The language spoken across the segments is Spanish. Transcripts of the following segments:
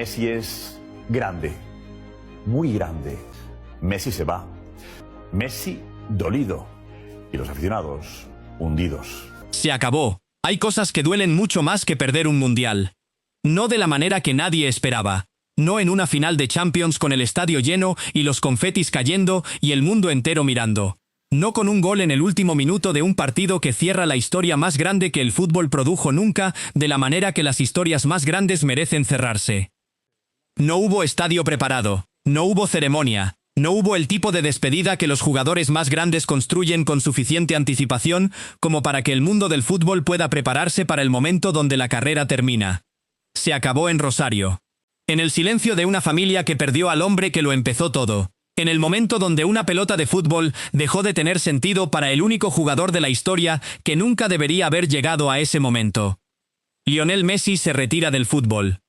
Messi es grande, muy grande. Messi se va. Messi dolido. Y los aficionados hundidos. Se acabó. Hay cosas que duelen mucho más que perder un mundial. No de la manera que nadie esperaba. No en una final de Champions con el estadio lleno y los confetis cayendo y el mundo entero mirando. No con un gol en el último minuto de un partido que cierra la historia más grande que el fútbol produjo nunca, de la manera que las historias más grandes merecen cerrarse. No hubo estadio preparado. No hubo ceremonia. No hubo el tipo de despedida que los jugadores más grandes construyen con suficiente anticipación como para que el mundo del fútbol pueda prepararse para el momento donde la carrera termina. Se acabó en Rosario. En el silencio de una familia que perdió al hombre que lo empezó todo. En el momento donde una pelota de fútbol dejó de tener sentido para el único jugador de la historia que nunca debería haber llegado a ese momento. Lionel Messi se retira del fútbol.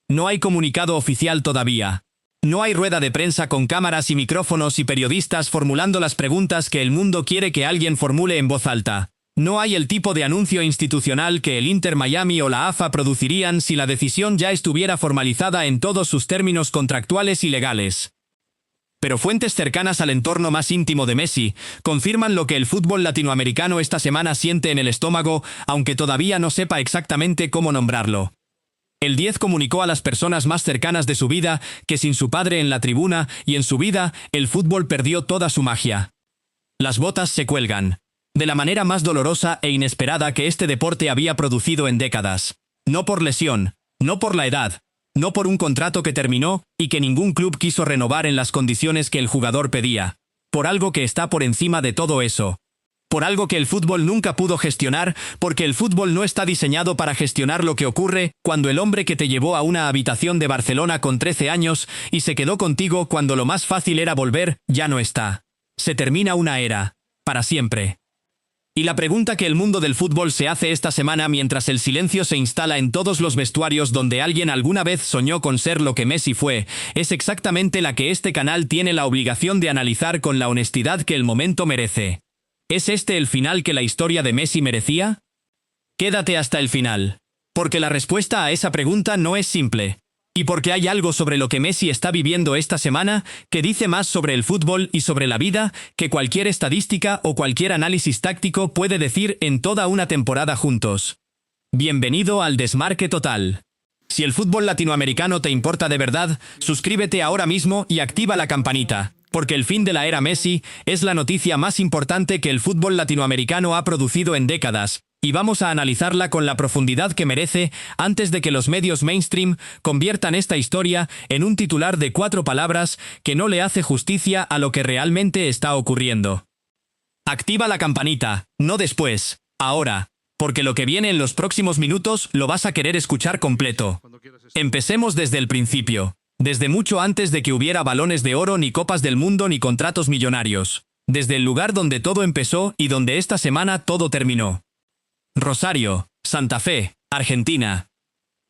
No hay comunicado oficial todavía. No hay rueda de prensa con cámaras y micrófonos y periodistas formulando las preguntas que el mundo quiere que alguien formule en voz alta. No hay el tipo de anuncio institucional que el Inter Miami o la AFA producirían si la decisión ya estuviera formalizada en todos sus términos contractuales y legales. Pero fuentes cercanas al entorno más íntimo de Messi confirman lo que el fútbol latinoamericano esta semana siente en el estómago, aunque todavía no sepa exactamente cómo nombrarlo. El 10 comunicó a las personas más cercanas de su vida que sin su padre en la tribuna y en su vida, el fútbol perdió toda su magia. Las botas se cuelgan. De la manera más dolorosa e inesperada que este deporte había producido en décadas. No por lesión, no por la edad, no por un contrato que terminó y que ningún club quiso renovar en las condiciones que el jugador pedía. Por algo que está por encima de todo eso. Por algo que el fútbol nunca pudo gestionar, porque el fútbol no está diseñado para gestionar lo que ocurre cuando el hombre que te llevó a una habitación de Barcelona con 13 años y se quedó contigo cuando lo más fácil era volver, ya no está. Se termina una era. Para siempre. Y la pregunta que el mundo del fútbol se hace esta semana mientras el silencio se instala en todos los vestuarios donde alguien alguna vez soñó con ser lo que Messi fue, es exactamente la que este canal tiene la obligación de analizar con la honestidad que el momento merece. ¿Es este el final que la historia de Messi merecía? Quédate hasta el final. Porque la respuesta a esa pregunta no es simple. Y porque hay algo sobre lo que Messi está viviendo esta semana que dice más sobre el fútbol y sobre la vida que cualquier estadística o cualquier análisis táctico puede decir en toda una temporada juntos. Bienvenido al Desmarque Total. Si el fútbol latinoamericano te importa de verdad, suscríbete ahora mismo y activa la campanita, porque el fin de la era Messi es la noticia más importante que el fútbol latinoamericano ha producido en décadas. Y vamos a analizarla con la profundidad que merece antes de que los medios mainstream conviertan esta historia en un titular de 4 palabras que no le hace justicia a lo que realmente está ocurriendo. Activa la campanita, no después, ahora, porque lo que viene en los próximos minutos lo vas a querer escuchar completo. Empecemos desde el principio, desde mucho antes de que hubiera balones de oro ni copas del mundo ni contratos millonarios, desde el lugar donde todo empezó y donde esta semana todo terminó. Rosario, Santa Fe, Argentina.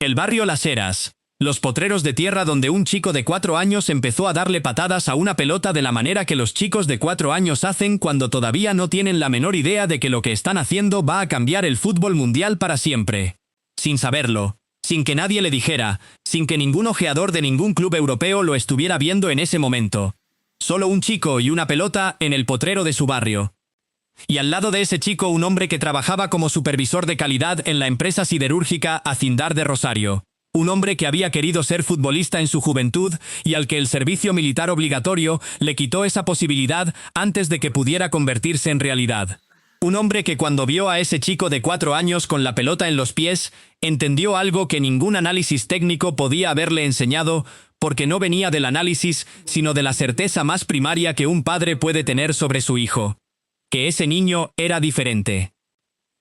El barrio Las Heras. Los potreros de tierra donde un chico de 4 años empezó a darle patadas a una pelota de la manera que los chicos de 4 años hacen cuando todavía no tienen la menor idea de que lo que están haciendo va a cambiar el fútbol mundial para siempre. Sin saberlo, sin que nadie le dijera, sin que ningún ojeador de ningún club europeo lo estuviera viendo en ese momento. Solo un chico y una pelota en el potrero de su barrio. Y al lado de ese chico un hombre que trabajaba como supervisor de calidad en la empresa siderúrgica Acindar de Rosario. Un hombre que había querido ser futbolista en su juventud y al que el servicio militar obligatorio le quitó esa posibilidad antes de que pudiera convertirse en realidad. Un hombre que cuando vio a ese chico de 4 años con la pelota en los pies, entendió algo que ningún análisis técnico podía haberle enseñado, porque no venía del análisis, sino de la certeza más primaria que un padre puede tener sobre su hijo. Que ese niño era diferente.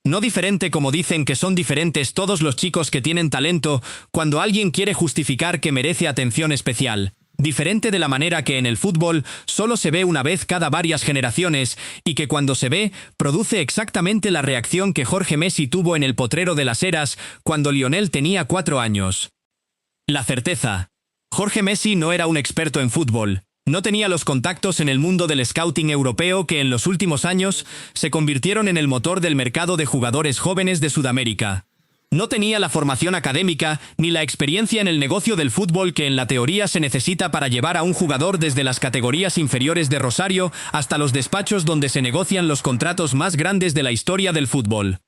No diferente como dicen que son diferentes todos los chicos que tienen talento cuando alguien quiere justificar que merece atención especial. Diferente de la manera que en el fútbol solo se ve una vez cada varias generaciones y que cuando se ve produce exactamente la reacción que Jorge Messi tuvo en el potrero de Las Heras cuando Lionel tenía 4 años. La certeza. Jorge Messi no era un experto en fútbol. No tenía los contactos en el mundo del scouting europeo que en los últimos años se convirtieron en el motor del mercado de jugadores jóvenes de Sudamérica. No tenía la formación académica ni la experiencia en el negocio del fútbol que en la teoría se necesita para llevar a un jugador desde las categorías inferiores de Rosario hasta los despachos donde se negocian los contratos más grandes de la historia del fútbol.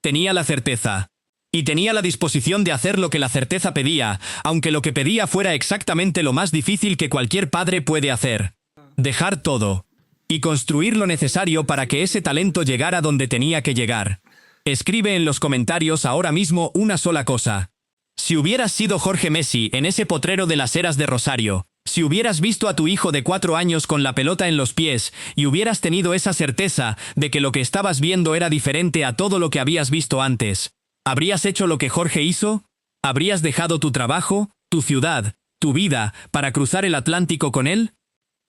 Tenía la certeza. Y tenía la disposición de hacer lo que la certeza pedía, aunque lo que pedía fuera exactamente lo más difícil que cualquier padre puede hacer. Dejar todo. Y construir lo necesario para que ese talento llegara donde tenía que llegar. Escribe en los comentarios ahora mismo una sola cosa. Si hubieras sido Jorge Messi en ese potrero de las Heras de Rosario, si hubieras visto a tu hijo de 4 años con la pelota en los pies y hubieras tenido esa certeza de que lo que estabas viendo era diferente a todo lo que habías visto antes, ¿habrías hecho lo que Jorge hizo? ¿Habrías dejado tu trabajo, tu ciudad, tu vida para cruzar el Atlántico con él?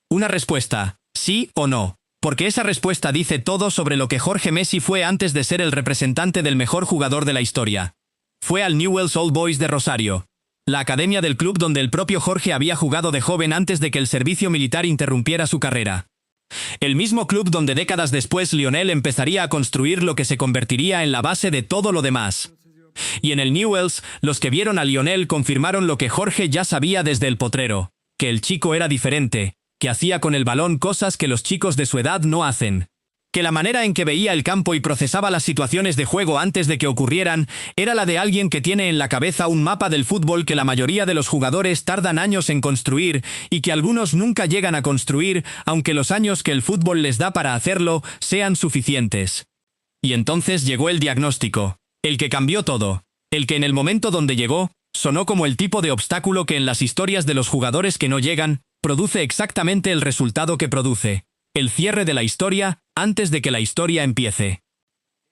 Una respuesta, sí o no. Porque esa respuesta dice todo sobre lo que Jorge Messi fue antes de ser el representante del mejor jugador de la historia. Fue al Newell's Old Boys de Rosario, la academia del club donde el propio Jorge había jugado de joven antes de que el servicio militar interrumpiera su carrera. El mismo club donde décadas después Lionel empezaría a construir lo que se convertiría en la base de todo lo demás. Y en el Newell's, los que vieron a Lionel confirmaron lo que Jorge ya sabía desde el potrero, que el chico era diferente, que hacía con el balón cosas que los chicos de su edad no hacen. Que la manera en que veía el campo y procesaba las situaciones de juego antes de que ocurrieran era la de alguien que tiene en la cabeza un mapa del fútbol que la mayoría de los jugadores tardan años en construir y que algunos nunca llegan a construir, aunque los años que el fútbol les da para hacerlo sean suficientes. Y entonces llegó el diagnóstico, el que cambió todo, el que en el momento donde llegó, sonó como el tipo de obstáculo que en las historias de los jugadores que no llegan, produce exactamente el resultado que produce. El cierre de la historia, antes de que la historia empiece.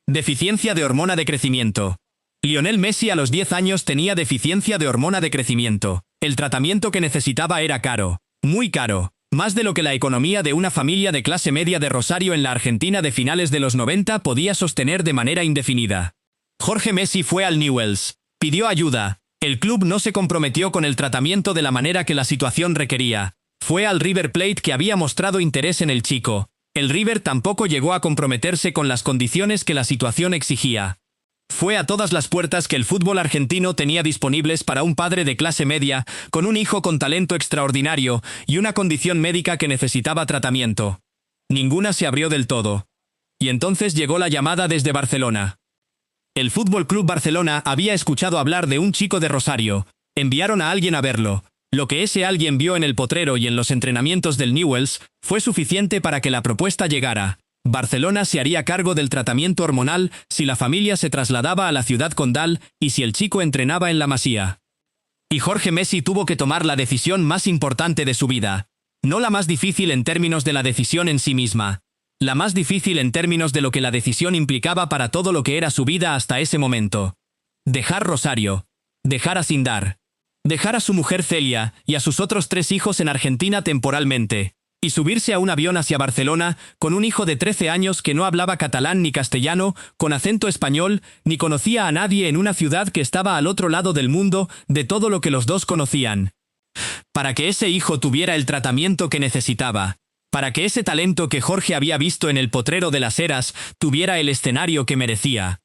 Deficiencia de hormona de crecimiento. Lionel Messi a los 10 años tenía deficiencia de hormona de crecimiento. El tratamiento que necesitaba era caro. Muy caro. Más de lo que la economía de una familia de clase media de Rosario en la Argentina de finales de los 90 podía sostener de manera indefinida. Jorge Messi fue al Newell's. Pidió ayuda. El club no se comprometió con el tratamiento de la manera que la situación requería. Fue al River Plate que había mostrado interés en el chico. El River tampoco llegó a comprometerse con las condiciones que la situación exigía. Fue a todas las puertas que el fútbol argentino tenía disponibles para un padre de clase media, con un hijo con talento extraordinario y una condición médica que necesitaba tratamiento. Ninguna se abrió del todo. Y entonces llegó la llamada desde Barcelona. El Fútbol Club Barcelona había escuchado hablar de un chico de Rosario. Enviaron a alguien a verlo. Lo que ese alguien vio en el potrero y en los entrenamientos del Newell's fue suficiente para que la propuesta llegara. Barcelona se haría cargo del tratamiento hormonal si la familia se trasladaba a la ciudad condal y si el chico entrenaba en la Masía. Y Jorge Messi tuvo que tomar la decisión más importante de su vida. No la más difícil en términos de la decisión en sí misma. La más difícil en términos de lo que la decisión implicaba para todo lo que era su vida hasta ese momento. Dejar Rosario. Dejar a Sindar. Dejar a su mujer Celia y a sus otros 3 hijos en Argentina temporalmente, y subirse a un avión hacia Barcelona con un hijo de 13 años que no hablaba catalán ni castellano, con acento español, ni conocía a nadie en una ciudad que estaba al otro lado del mundo de todo lo que los dos conocían. Para que ese hijo tuviera el tratamiento que necesitaba, para que ese talento que Jorge había visto en el potrero de las Heras tuviera el escenario que merecía.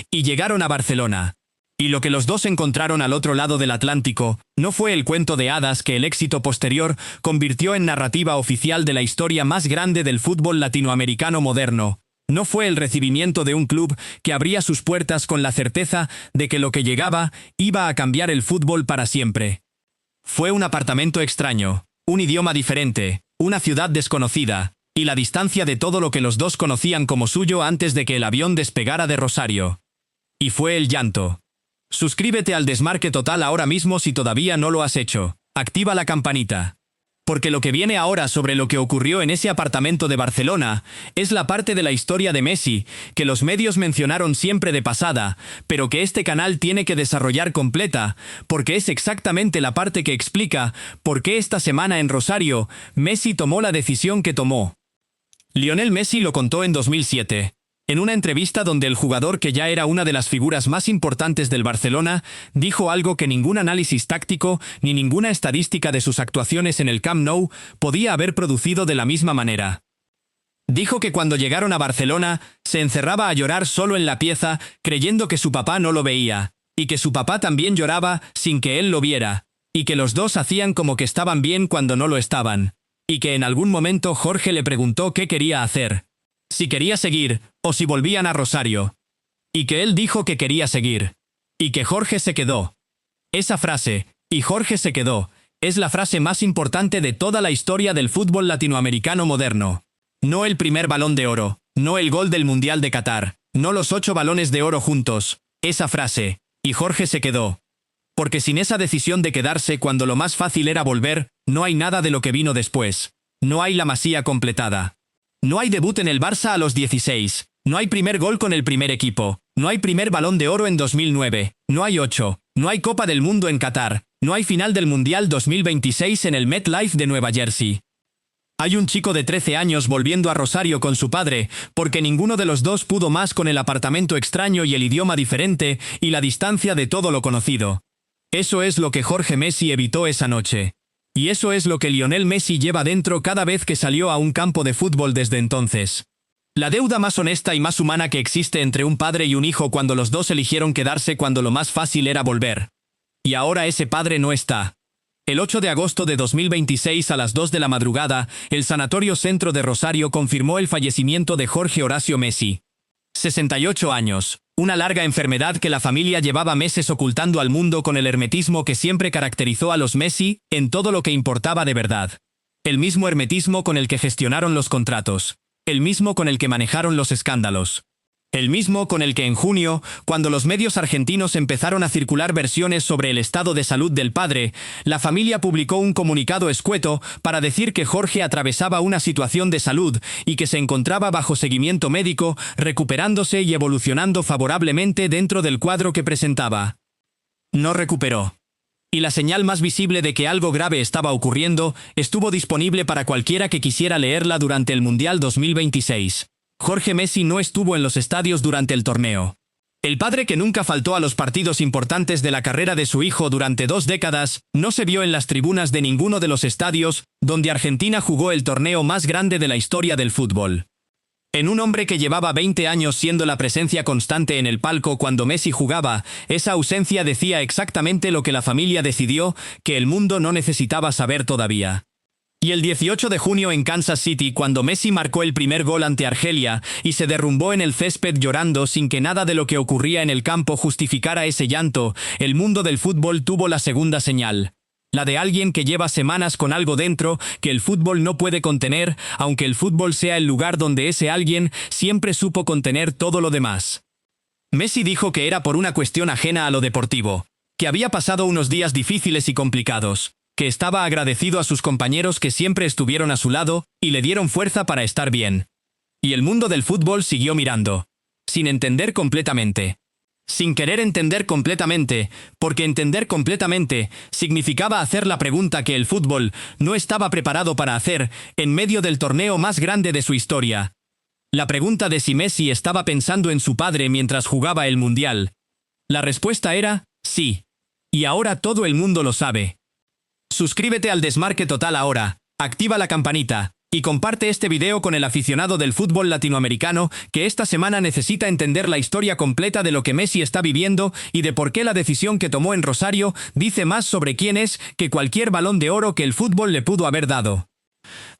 Y llegaron a Barcelona. Y lo que los dos encontraron al otro lado del Atlántico no fue el cuento de hadas que el éxito posterior convirtió en narrativa oficial de la historia más grande del fútbol latinoamericano moderno. No fue el recibimiento de un club que abría sus puertas con la certeza de que lo que llegaba iba a cambiar el fútbol para siempre. Fue un apartamento extraño, un idioma diferente, una ciudad desconocida, y la distancia de todo lo que los dos conocían como suyo antes de que el avión despegara de Rosario. Y fue el llanto. Suscríbete al Desmarque Total ahora mismo si todavía no lo has hecho. Activa la campanita. Porque lo que viene ahora sobre lo que ocurrió en ese apartamento de Barcelona es la parte de la historia de Messi que los medios mencionaron siempre de pasada, pero que este canal tiene que desarrollar completa, porque es exactamente la parte que explica por qué esta semana en Rosario Messi tomó la decisión que tomó. Lionel Messi lo contó en 2007. En una entrevista donde el jugador que ya era una de las figuras más importantes del Barcelona, dijo algo que ningún análisis táctico ni ninguna estadística de sus actuaciones en el Camp Nou podía haber producido de la misma manera. Dijo que cuando llegaron a Barcelona, se encerraba a llorar solo en la pieza, creyendo que su papá no lo veía, y que su papá también lloraba sin que él lo viera, y que los dos hacían como que estaban bien cuando no lo estaban, y que en algún momento Jorge le preguntó qué quería hacer, si quería seguir, o si volvían a Rosario, y que él dijo que quería seguir, y que Jorge se quedó. Esa frase, y Jorge se quedó, es la frase más importante de toda la historia del fútbol latinoamericano moderno. No el primer Balón de Oro, no el gol del Mundial de Qatar, no los 8 balones de oro juntos, esa frase, y Jorge se quedó. Porque sin esa decisión de quedarse cuando lo más fácil era volver, no hay nada de lo que vino después. No hay la Masía completada. No hay debut en el Barça a los 16, no hay primer gol con el primer equipo, no hay primer Balón de Oro en 2009, no hay 8, no hay Copa del Mundo en Qatar, no hay final del Mundial 2026 en el MetLife de Nueva Jersey. Hay un chico de 13 años volviendo a Rosario con su padre, porque ninguno de los dos pudo más con el apartamento extraño y el idioma diferente y la distancia de todo lo conocido. Eso es lo que Jorge Messi evitó esa noche. Y eso es lo que Lionel Messi lleva dentro cada vez que salió a un campo de fútbol desde entonces. La deuda más honesta y más humana que existe entre un padre y un hijo cuando los dos eligieron quedarse cuando lo más fácil era volver. Y ahora ese padre no está. El 8 de agosto de 2026 a las 2 de la madrugada, el Sanatorio Centro de Rosario confirmó el fallecimiento de Jorge Horacio Messi. 68 años, una larga enfermedad que la familia llevaba meses ocultando al mundo con el hermetismo que siempre caracterizó a los Messi en todo lo que importaba de verdad. El mismo hermetismo con el que gestionaron los contratos, el mismo con el que manejaron los escándalos. El mismo con el que en junio, cuando los medios argentinos empezaron a circular versiones sobre el estado de salud del padre, la familia publicó un comunicado escueto para decir que Jorge atravesaba una situación de salud y que se encontraba bajo seguimiento médico, recuperándose y evolucionando favorablemente dentro del cuadro que presentaba. No recuperó. Y la señal más visible de que algo grave estaba ocurriendo estuvo disponible para cualquiera que quisiera leerla durante el Mundial 2026. Jorge Messi no estuvo en los estadios durante el torneo. El padre que nunca faltó a los partidos importantes de la carrera de su hijo durante 2 décadas, no se vio en las tribunas de ninguno de los estadios donde Argentina jugó el torneo más grande de la historia del fútbol. En un hombre que llevaba 20 años siendo la presencia constante en el palco cuando Messi jugaba, esa ausencia decía exactamente lo que la familia decidió que el mundo no necesitaba saber todavía. Y el 18 de junio en Kansas City, cuando Messi marcó el primer gol ante Argelia y se derrumbó en el césped llorando sin que nada de lo que ocurría en el campo justificara ese llanto, el mundo del fútbol tuvo la segunda señal. La de alguien que lleva semanas con algo dentro que el fútbol no puede contener, aunque el fútbol sea el lugar donde ese alguien siempre supo contener todo lo demás. Messi dijo que era por una cuestión ajena a lo deportivo, que había pasado unos días difíciles y complicados, que estaba agradecido a sus compañeros que siempre estuvieron a su lado y le dieron fuerza para estar bien. Y el mundo del fútbol siguió mirando, sin entender completamente. Sin querer entender completamente, porque entender completamente significaba hacer la pregunta que el fútbol no estaba preparado para hacer en medio del torneo más grande de su historia. La pregunta de si Messi estaba pensando en su padre mientras jugaba el Mundial. La respuesta era sí. Y ahora todo el mundo lo sabe. Suscríbete al Desmarque Total ahora, activa la campanita y comparte este video con el aficionado del fútbol latinoamericano que esta semana necesita entender la historia completa de lo que Messi está viviendo y de por qué la decisión que tomó en Rosario dice más sobre quién es que cualquier balón de oro que el fútbol le pudo haber dado.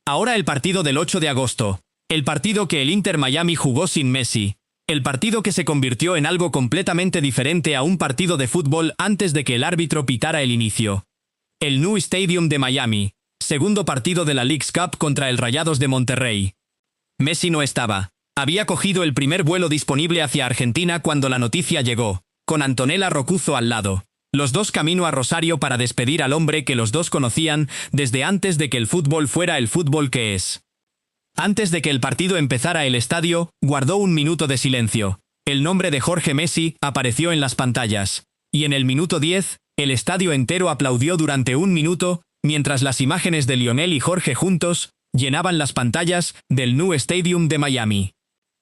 Ahora el partido del 8 de agosto, el partido que el Inter Miami jugó sin Messi. El partido que se convirtió en algo completamente diferente a un partido de fútbol antes de que el árbitro pitara el inicio. El New Stadium de Miami, segundo partido de la Leagues Cup contra el Rayados de Monterrey. Messi no estaba. Había cogido el primer vuelo disponible hacia Argentina cuando la noticia llegó, con Antonella Roccuzzo al lado. Los dos camino a Rosario para despedir al hombre que los dos conocían desde antes de que el fútbol fuera el fútbol que es. Antes de que el partido empezara, el estadio guardó un minuto de silencio. El nombre de Jorge Messi apareció en las pantallas. Y en el minuto 10, el estadio entero aplaudió durante un minuto, mientras las imágenes de Lionel y Jorge juntos llenaban las pantallas del New Stadium de Miami.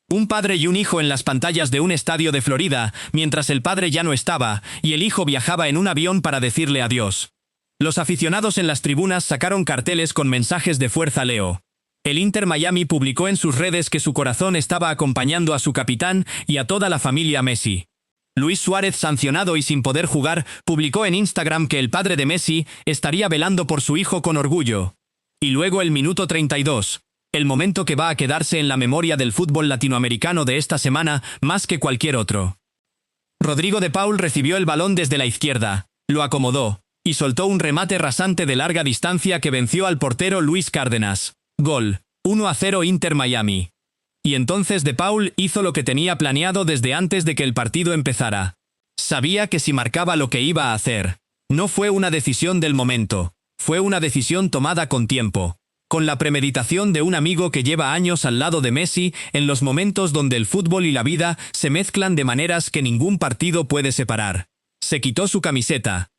Un padre y un hijo en las pantallas de un estadio de Florida, mientras el padre ya no estaba, y el hijo viajaba en un avión para decirle adiós. Los aficionados en las tribunas sacaron carteles con mensajes de fuerza Leo. El Inter Miami publicó en sus redes que su corazón estaba acompañando a su capitán y a toda la familia Messi. Luis Suárez, sancionado y sin poder jugar, publicó en Instagram que el padre de Messi estaría velando por su hijo con orgullo. Y luego el minuto 32. El momento que va a quedarse en la memoria del fútbol latinoamericano de esta semana más que cualquier otro. Rodrigo de Paul recibió el balón desde la izquierda, lo acomodó, y soltó un remate rasante de larga distancia que venció al portero Luis Cárdenas. Gol. 1-0 Inter Miami. Y entonces de Paul hizo lo que tenía planeado desde antes de que el partido empezara. Sabía que si marcaba lo que iba a hacer. No fue una decisión del momento. Fue una decisión tomada con tiempo. Con la premeditación de un amigo que lleva años al lado de Messi en los momentos donde el fútbol y la vida se mezclan de maneras que ningún partido puede separar. Se quitó su camiseta.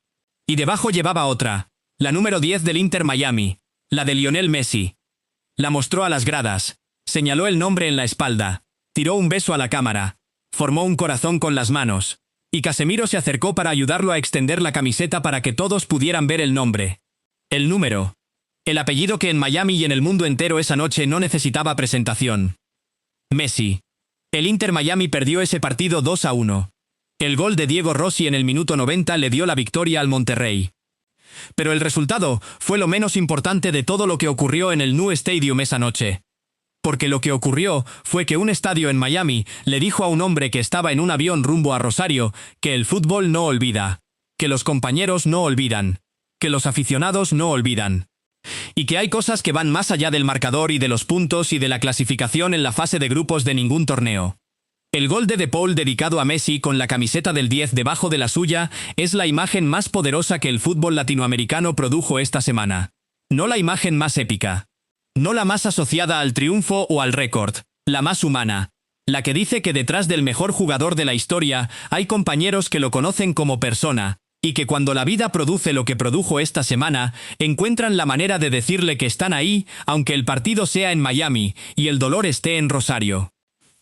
Y debajo llevaba otra. La número 10 del Inter Miami. La de Lionel Messi. La mostró a las gradas. Señaló el nombre en la espalda. Tiró un beso a la cámara. Formó un corazón con las manos. Y Casemiro se acercó para ayudarlo a extender la camiseta para que todos pudieran ver el nombre. El número. El apellido que en Miami y en el mundo entero esa noche no necesitaba presentación. Messi. El Inter Miami perdió ese partido 2-1. El gol de Diego Rossi en el minuto 90 le dio la victoria al Monterrey. Pero el resultado fue lo menos importante de todo lo que ocurrió en el Nou Stadium esa noche. Porque lo que ocurrió fue que un estadio en Miami le dijo a un hombre que estaba en un avión rumbo a Rosario que el fútbol no olvida, que los compañeros no olvidan, que los aficionados no olvidan. Y que hay cosas que van más allá del marcador y de los puntos y de la clasificación en la fase de grupos de ningún torneo. El gol de Paul dedicado a Messi con la camiseta del 10 debajo de la suya es la imagen más poderosa que el fútbol latinoamericano produjo esta semana. No la imagen más épica. No la más asociada al triunfo o al récord, la más humana. La que dice que detrás del mejor jugador de la historia hay compañeros que lo conocen como persona, y que cuando la vida produce lo que produjo esta semana, encuentran la manera de decirle que están ahí, aunque el partido sea en Miami y el dolor esté en Rosario.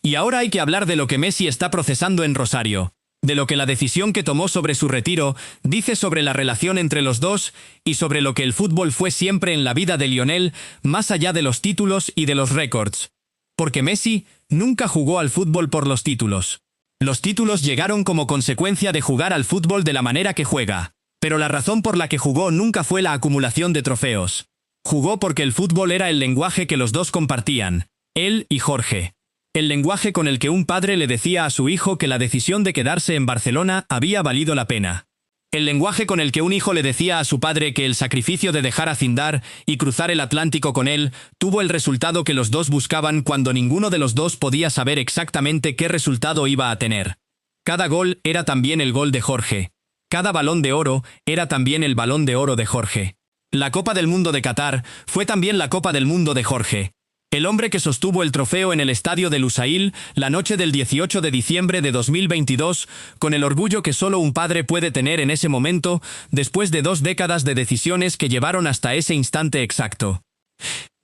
Y ahora hay que hablar de lo que Messi está procesando en Rosario, de lo que la decisión que tomó sobre su retiro dice sobre la relación entre los dos y sobre lo que el fútbol fue siempre en la vida de Lionel, más allá de los títulos y de los récords. Porque Messi nunca jugó al fútbol por los títulos. Los títulos llegaron como consecuencia de jugar al fútbol de la manera que juega. Pero la razón por la que jugó nunca fue la acumulación de trofeos. Jugó porque el fútbol era el lenguaje que los dos compartían, él y Jorge. El lenguaje con el que un padre le decía a su hijo que la decisión de quedarse en Barcelona había valido la pena. El lenguaje con el que un hijo le decía a su padre que el sacrificio de dejar a Zindar y cruzar el Atlántico con él tuvo el resultado que los dos buscaban cuando ninguno de los dos podía saber exactamente qué resultado iba a tener. Cada gol era también el gol de Jorge. Cada balón de oro era también el balón de oro de Jorge. La Copa del Mundo de Qatar fue también la Copa del Mundo de Jorge. El hombre que sostuvo el trofeo en el estadio de Lusail la noche del 18 de diciembre de 2022, con el orgullo que solo un padre puede tener en ese momento, después de 2 décadas de decisiones que llevaron hasta ese instante exacto.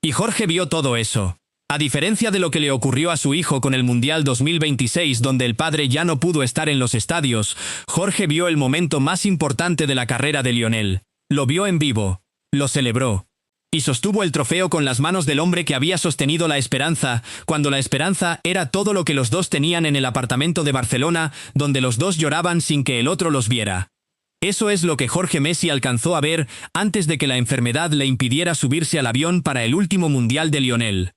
Y Jorge vio todo eso. A diferencia de lo que le ocurrió a su hijo con el Mundial 2026, donde el padre ya no pudo estar en los estadios, Jorge vio el momento más importante de la carrera de Lionel. Lo vio en vivo. Lo celebró. Y sostuvo el trofeo con las manos del hombre que había sostenido la esperanza, cuando la esperanza era todo lo que los dos tenían en el apartamento de Barcelona, donde los dos lloraban sin que el otro los viera. Eso es lo que Jorge Messi alcanzó a ver antes de que la enfermedad le impidiera subirse al avión para el último Mundial de Lionel.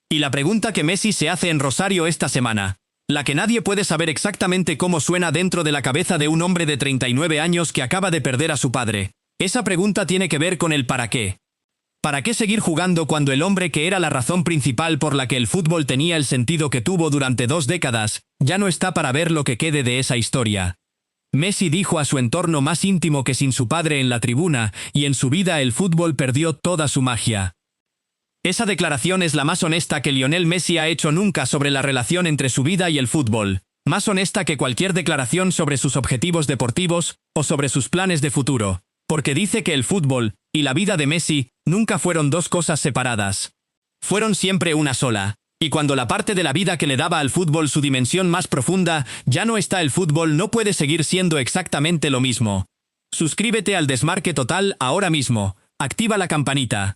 Y la pregunta que Messi se hace en Rosario esta semana, la que nadie puede saber exactamente cómo suena dentro de la cabeza de un hombre de 39 años que acaba de perder a su padre. Esa pregunta tiene que ver con el para qué. ¿Para qué seguir jugando cuando el hombre que era la razón principal por la que el fútbol tenía el sentido que tuvo durante 2 décadas, ya no está para ver lo que quede de esa historia? Messi dijo a su entorno más íntimo que sin su padre en la tribuna y en su vida el fútbol perdió toda su magia. Esa declaración es la más honesta que Lionel Messi ha hecho nunca sobre la relación entre su vida y el fútbol, más honesta que cualquier declaración sobre sus objetivos deportivos o sobre sus planes de futuro, porque dice que el fútbol y la vida de Messi nunca fueron 2 cosas separadas. Fueron siempre una sola, y cuando la parte de la vida que le daba al fútbol su dimensión más profunda ya no está, el fútbol no puede seguir siendo exactamente lo mismo. Suscríbete al Desmarque Total ahora mismo, activa la campanita.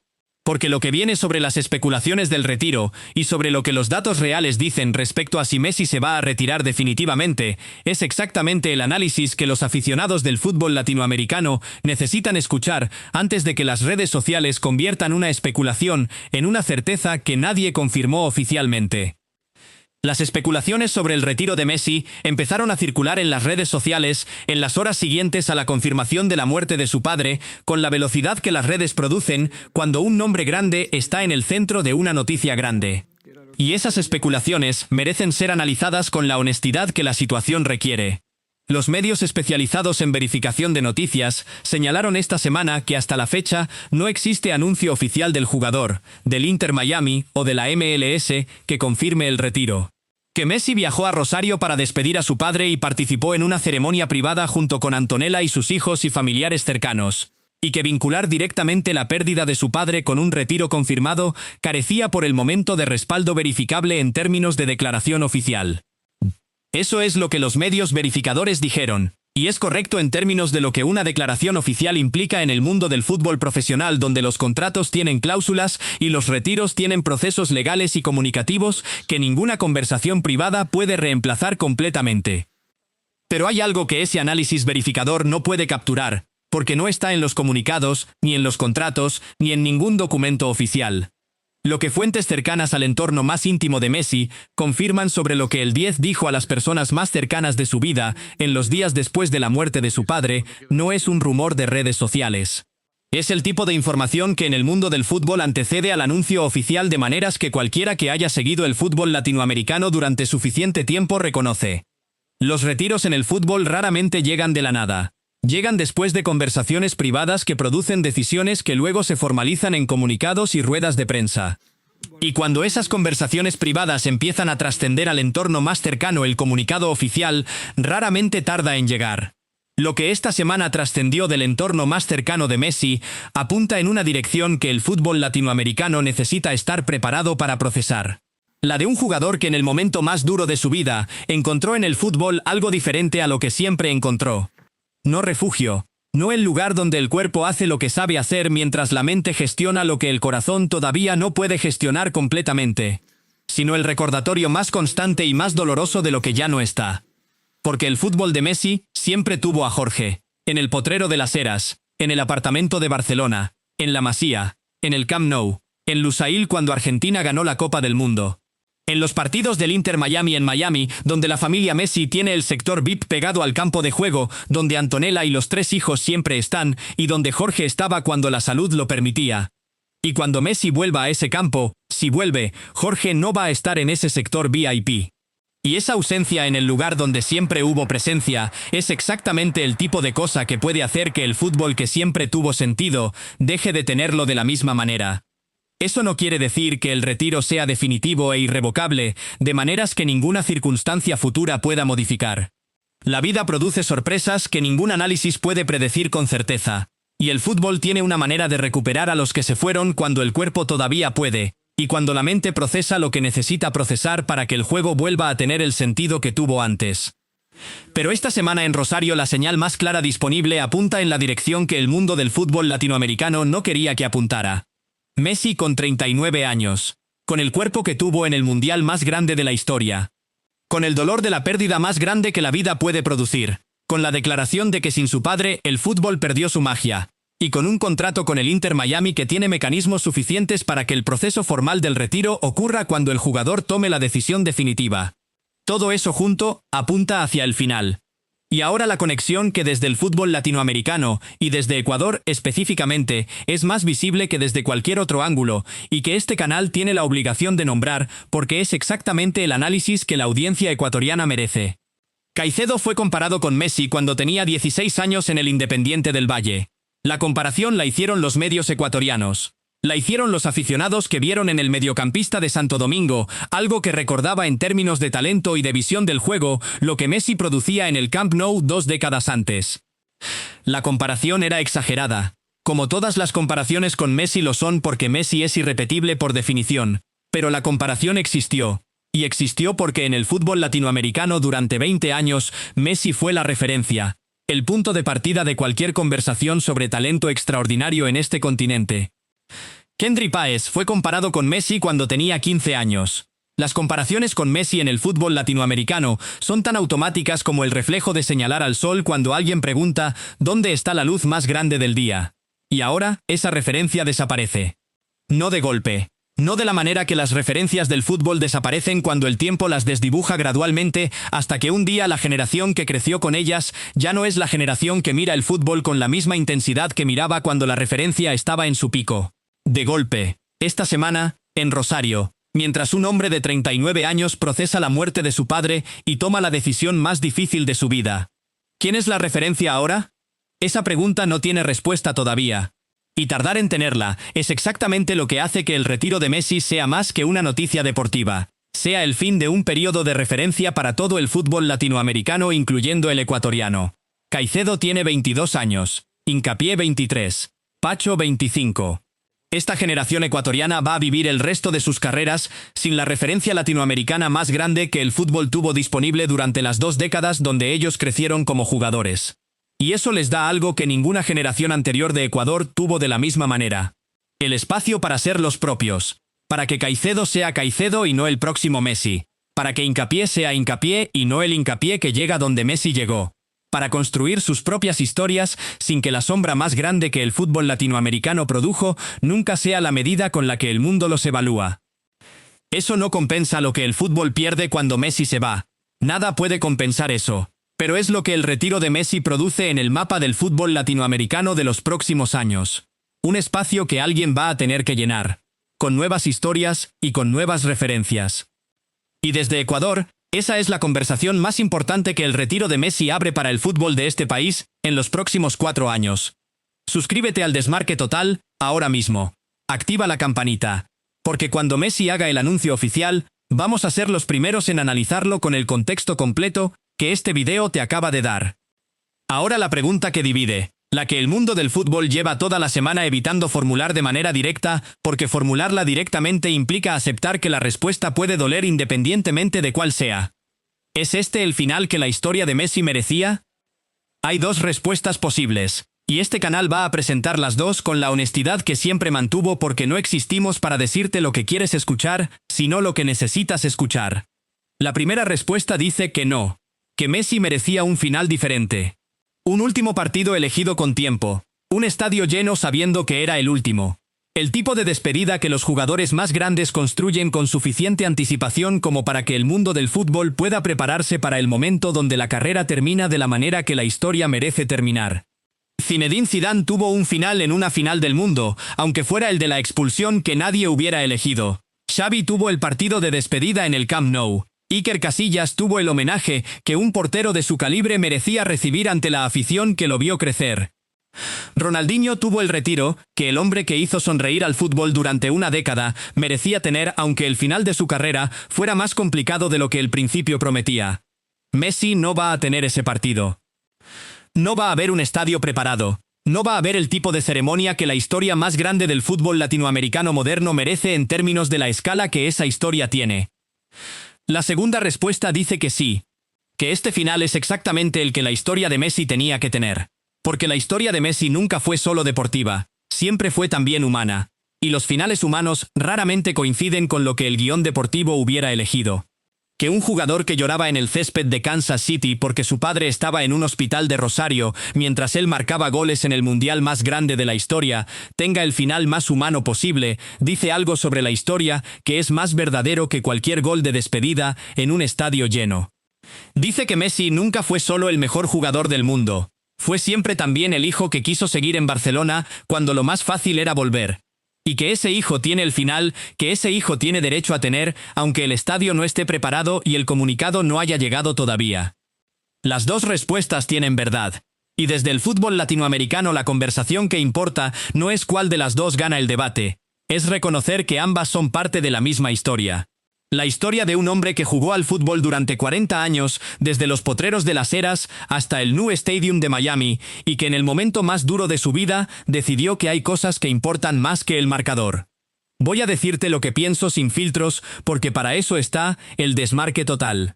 Porque lo que viene sobre las especulaciones del retiro y sobre lo que los datos reales dicen respecto a si Messi se va a retirar definitivamente, es exactamente el análisis que los aficionados del fútbol latinoamericano necesitan escuchar antes de que las redes sociales conviertan una especulación en una certeza que nadie confirmó oficialmente. Las especulaciones sobre el retiro de Messi empezaron a circular en las redes sociales en las horas siguientes a la confirmación de la muerte de su padre, con la velocidad que las redes producen cuando un nombre grande está en el centro de una noticia grande. Y esas especulaciones merecen ser analizadas con la honestidad que la situación requiere. Los medios especializados en verificación de noticias señalaron esta semana que hasta la fecha no existe anuncio oficial del jugador, del Inter Miami o de la MLS que confirme el retiro. Que Messi viajó a Rosario para despedir a su padre y participó en una ceremonia privada junto con Antonella y sus hijos y familiares cercanos. Y que vincular directamente la pérdida de su padre con un retiro confirmado carecía por el momento de respaldo verificable en términos de declaración oficial. Eso es lo que los medios verificadores dijeron, y es correcto en términos de lo que una declaración oficial implica en el mundo del fútbol profesional, donde los contratos tienen cláusulas y los retiros tienen procesos legales y comunicativos que ninguna conversación privada puede reemplazar completamente. Pero hay algo que ese análisis verificador no puede capturar, porque no está en los comunicados, ni en los contratos, ni en ningún documento oficial. Lo que fuentes cercanas al entorno más íntimo de Messi confirman sobre lo que el 10 dijo a las personas más cercanas de su vida en los días después de la muerte de su padre no es un rumor de redes sociales. Es el tipo de información que en el mundo del fútbol antecede al anuncio oficial de maneras que cualquiera que haya seguido el fútbol latinoamericano durante suficiente tiempo reconoce. Los retiros en el fútbol raramente llegan de la nada. Llegan después de conversaciones privadas que producen decisiones que luego se formalizan en comunicados y ruedas de prensa. Y cuando esas conversaciones privadas empiezan a trascender al entorno más cercano, el comunicado oficial raramente tarda en llegar. Lo que esta semana trascendió del entorno más cercano de Messi apunta en una dirección que el fútbol latinoamericano necesita estar preparado para procesar. La de un jugador que en el momento más duro de su vida encontró en el fútbol algo diferente a lo que siempre encontró. No refugio, no el lugar donde el cuerpo hace lo que sabe hacer mientras la mente gestiona lo que el corazón todavía no puede gestionar completamente, sino el recordatorio más constante y más doloroso de lo que ya no está. Porque el fútbol de Messi siempre tuvo a Jorge, en el Potrero de las Heras, en el apartamento de Barcelona, en la Masía, en el Camp Nou, en Lusail cuando Argentina ganó la Copa del Mundo. En los partidos del Inter Miami en Miami, donde la familia Messi tiene el sector VIP pegado al campo de juego, donde Antonella y los 3 hijos siempre están, y donde Jorge estaba cuando la salud lo permitía. Y cuando Messi vuelva a ese campo, si vuelve, Jorge no va a estar en ese sector VIP. Y esa ausencia en el lugar donde siempre hubo presencia es exactamente el tipo de cosa que puede hacer que el fútbol que siempre tuvo sentido deje de tenerlo de la misma manera. Eso no quiere decir que el retiro sea definitivo e irrevocable, de maneras que ninguna circunstancia futura pueda modificar. La vida produce sorpresas que ningún análisis puede predecir con certeza, y el fútbol tiene una manera de recuperar a los que se fueron cuando el cuerpo todavía puede, y cuando la mente procesa lo que necesita procesar para que el juego vuelva a tener el sentido que tuvo antes. Pero esta semana en Rosario la señal más clara disponible apunta en la dirección que el mundo del fútbol latinoamericano no quería que apuntara. Messi con 39 años, con el cuerpo que tuvo en el mundial más grande de la historia, con el dolor de la pérdida más grande que la vida puede producir, con la declaración de que sin su padre el fútbol perdió su magia, y con un contrato con el Inter Miami que tiene mecanismos suficientes para que el proceso formal del retiro ocurra cuando el jugador tome la decisión definitiva. Todo eso junto apunta hacia el final. Y ahora la conexión que desde el fútbol latinoamericano, y desde Ecuador específicamente, es más visible que desde cualquier otro ángulo, y que este canal tiene la obligación de nombrar, porque es exactamente el análisis que la audiencia ecuatoriana merece. Caicedo fue comparado con Messi cuando tenía 16 años en el Independiente del Valle. La comparación la hicieron los medios ecuatorianos. La hicieron los aficionados que vieron en el mediocampista de Santo Domingo, algo que recordaba en términos de talento y de visión del juego, lo que Messi producía en el Camp Nou 2 décadas antes. La comparación era exagerada. Como todas las comparaciones con Messi lo son porque Messi es irrepetible por definición. Pero la comparación existió. Y existió porque en el fútbol latinoamericano durante 20 años, Messi fue la referencia, el punto de partida de cualquier conversación sobre talento extraordinario en este continente. Kendry Páez fue comparado con Messi cuando tenía 15 años. Las comparaciones con Messi en el fútbol latinoamericano son tan automáticas como el reflejo de señalar al sol cuando alguien pregunta ¿dónde está la luz más grande del día? Y ahora, esa referencia desaparece. No de golpe. No de la manera que las referencias del fútbol desaparecen cuando el tiempo las desdibuja gradualmente hasta que un día la generación que creció con ellas ya no es la generación que mira el fútbol con la misma intensidad que miraba cuando la referencia estaba en su pico. De golpe. Esta semana, en Rosario, mientras un hombre de 39 años procesa la muerte de su padre y toma la decisión más difícil de su vida. ¿Quién es la referencia ahora? Esa pregunta no tiene respuesta todavía. Y tardar en tenerla es exactamente lo que hace que el retiro de Messi sea más que una noticia deportiva, sea el fin de un periodo de referencia para todo el fútbol latinoamericano incluyendo el ecuatoriano. Caicedo tiene 22 años, Hincapié 23, Pacho 25. Esta generación ecuatoriana va a vivir el resto de sus carreras sin la referencia latinoamericana más grande que el fútbol tuvo disponible durante las 2 décadas donde ellos crecieron como jugadores. Y eso les da algo que ninguna generación anterior de Ecuador tuvo de la misma manera. El espacio para ser los propios. Para que Caicedo sea Caicedo y no el próximo Messi. Para que Hincapié sea Hincapié y no el Hincapié que llega donde Messi llegó. Para construir sus propias historias sin que la sombra más grande que el fútbol latinoamericano produjo nunca sea la medida con la que el mundo los evalúa. Eso no compensa lo que el fútbol pierde cuando Messi se va. Nada puede compensar eso. Pero es lo que el retiro de Messi produce en el mapa del fútbol latinoamericano de los próximos años. Un espacio que alguien va a tener que llenar. Con nuevas historias y con nuevas referencias. Y desde Ecuador, esa es la conversación más importante que el retiro de Messi abre para el fútbol de este país en los próximos 4 años. Suscríbete al Desmarque Total, ahora mismo. Activa la campanita. Porque cuando Messi haga el anuncio oficial, vamos a ser los primeros en analizarlo con el contexto completo que este video te acaba de dar. Ahora la pregunta que divide, la que el mundo del fútbol lleva toda la semana evitando formular de manera directa, porque formularla directamente implica aceptar que la respuesta puede doler independientemente de cuál sea. ¿Es este el final que la historia de Messi merecía? Hay 2 respuestas posibles, y este canal va a presentar las 2 con la honestidad que siempre mantuvo porque no existimos para decirte lo que quieres escuchar, sino lo que necesitas escuchar. La primera respuesta dice que no. Que Messi merecía un final diferente. Un último partido elegido con tiempo. Un estadio lleno sabiendo que era el último. El tipo de despedida que los jugadores más grandes construyen con suficiente anticipación como para que el mundo del fútbol pueda prepararse para el momento donde la carrera termina de la manera que la historia merece terminar. Zinedine Zidane tuvo un final en una final del mundo, aunque fuera el de la expulsión que nadie hubiera elegido. Xavi tuvo el partido de despedida en el Camp Nou. Iker Casillas tuvo el homenaje que un portero de su calibre merecía recibir ante la afición que lo vio crecer. Ronaldinho tuvo el retiro que el hombre que hizo sonreír al fútbol durante una década merecía tener aunque el final de su carrera fuera más complicado de lo que el principio prometía. Messi no va a tener ese partido. No va a haber un estadio preparado. No va a haber el tipo de ceremonia que la historia más grande del fútbol latinoamericano moderno merece en términos de la escala que esa historia tiene. La segunda respuesta dice que sí. Que este final es exactamente el que la historia de Messi tenía que tener. Porque la historia de Messi nunca fue solo deportiva, siempre fue también humana. Y los finales humanos raramente coinciden con lo que el guión deportivo hubiera elegido. Que un jugador que lloraba en el césped de Kansas City porque su padre estaba en un hospital de Rosario mientras él marcaba goles en el mundial más grande de la historia, tenga el final más humano posible, dice algo sobre la historia que es más verdadero que cualquier gol de despedida en un estadio lleno. Dice que Messi nunca fue solo el mejor jugador del mundo. Fue siempre también el hijo que quiso seguir en Barcelona cuando lo más fácil era volver. Y que ese hijo tiene el final que ese hijo tiene derecho a tener, aunque el estadio no esté preparado y el comunicado no haya llegado todavía. Las 2 respuestas tienen verdad. Y desde el fútbol latinoamericano la conversación que importa no es cuál de las 2 gana el debate, es reconocer que ambas son parte de la misma historia. La historia de un hombre que jugó al fútbol durante 40 años, desde los potreros de las Heras hasta el New Stadium de Miami, y que en el momento más duro de su vida decidió que hay cosas que importan más que el marcador. Voy a decirte lo que pienso sin filtros, porque para eso está el Desmarque Total.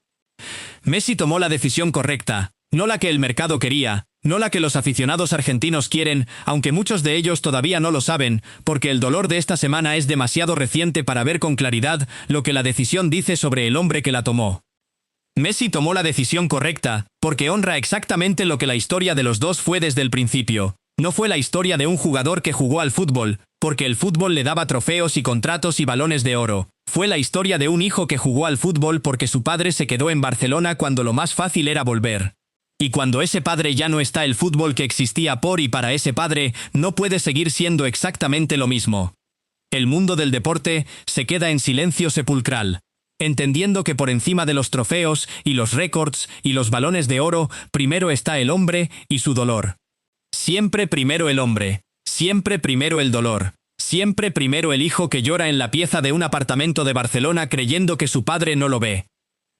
Messi tomó la decisión correcta, no la que el mercado quería, No la que los aficionados argentinos quieren, aunque muchos de ellos todavía no lo saben, porque el dolor de esta semana es demasiado reciente para ver con claridad lo que la decisión dice sobre el hombre que la tomó. Messi tomó la decisión correcta, porque honra exactamente lo que la historia de los dos fue desde el principio. No fue la historia de un jugador que jugó al fútbol, porque el fútbol le daba trofeos y contratos y balones de oro. Fue la historia de un hijo que jugó al fútbol porque su padre se quedó en Barcelona cuando lo más fácil era volver. Y cuando ese padre ya no está, el fútbol que existía por y para ese padre no puede seguir siendo exactamente lo mismo. El mundo del deporte se queda en silencio sepulcral, entendiendo que por encima de los trofeos y los récords y los balones de oro, primero está el hombre y su dolor. Siempre primero el hombre, siempre primero el dolor, siempre primero el hijo que llora en la pieza de un apartamento de Barcelona creyendo que su padre no lo ve.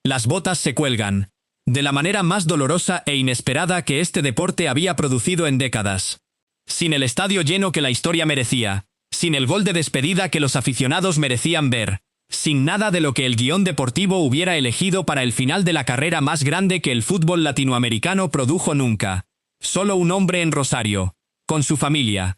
Las botas se cuelgan, de la manera más dolorosa e inesperada que este deporte había producido en décadas. Sin el estadio lleno que la historia merecía, sin el gol de despedida que los aficionados merecían ver, sin nada de lo que el guión deportivo hubiera elegido para el final de la carrera más grande que el fútbol latinoamericano produjo nunca. Solo un hombre en Rosario, con su familia.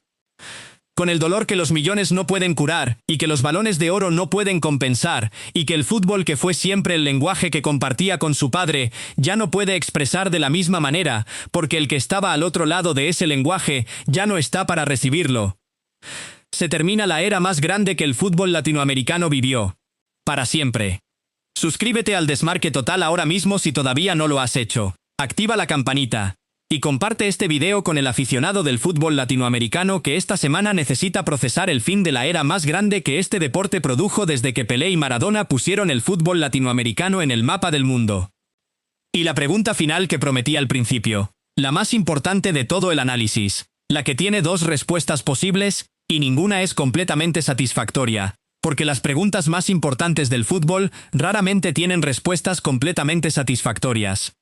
Con el dolor que los millones no pueden curar, y que los balones de oro no pueden compensar, y que el fútbol, que fue siempre el lenguaje que compartía con su padre, ya no puede expresar de la misma manera, porque el que estaba al otro lado de ese lenguaje ya no está para recibirlo. Se termina la era más grande que el fútbol latinoamericano vivió. Para siempre. Suscríbete al Desmarque Total ahora mismo si todavía no lo has hecho. Activa la campanita. Y comparte este video con el aficionado del fútbol latinoamericano que esta semana necesita procesar el fin de la era más grande que este deporte produjo desde que Pelé y Maradona pusieron el fútbol latinoamericano en el mapa del mundo. Y la pregunta final que prometí al principio, la más importante de todo el análisis, la que tiene dos respuestas posibles, y ninguna es completamente satisfactoria, porque las preguntas más importantes del fútbol raramente tienen respuestas completamente satisfactorias.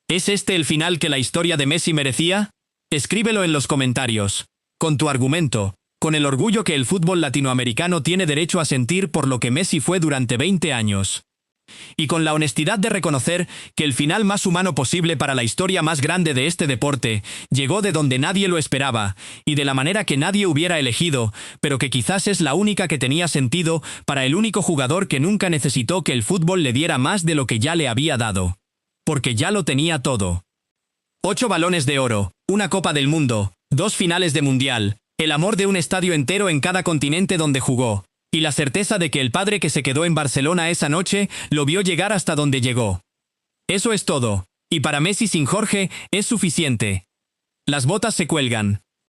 ¿Es este el final que la historia de Messi merecía? Escríbelo en los comentarios, con tu argumento, con el orgullo que el fútbol latinoamericano tiene derecho a sentir por lo que Messi fue durante 20 años. Y con la honestidad de reconocer que el final más humano posible para la historia más grande de este deporte llegó de donde nadie lo esperaba, y de la manera que nadie hubiera elegido, pero que quizás es la única que tenía sentido para el único jugador que nunca necesitó que el fútbol le diera más de lo que ya le había dado. Porque ya lo tenía todo. 8 balones de oro, una Copa del Mundo, 2 finales de Mundial, el amor de un estadio entero en cada continente donde jugó, y la certeza de que el padre que se quedó en Barcelona esa noche lo vio llegar hasta donde llegó. Eso es todo, y para Messi sin Jorge es suficiente. Las botas se cuelgan.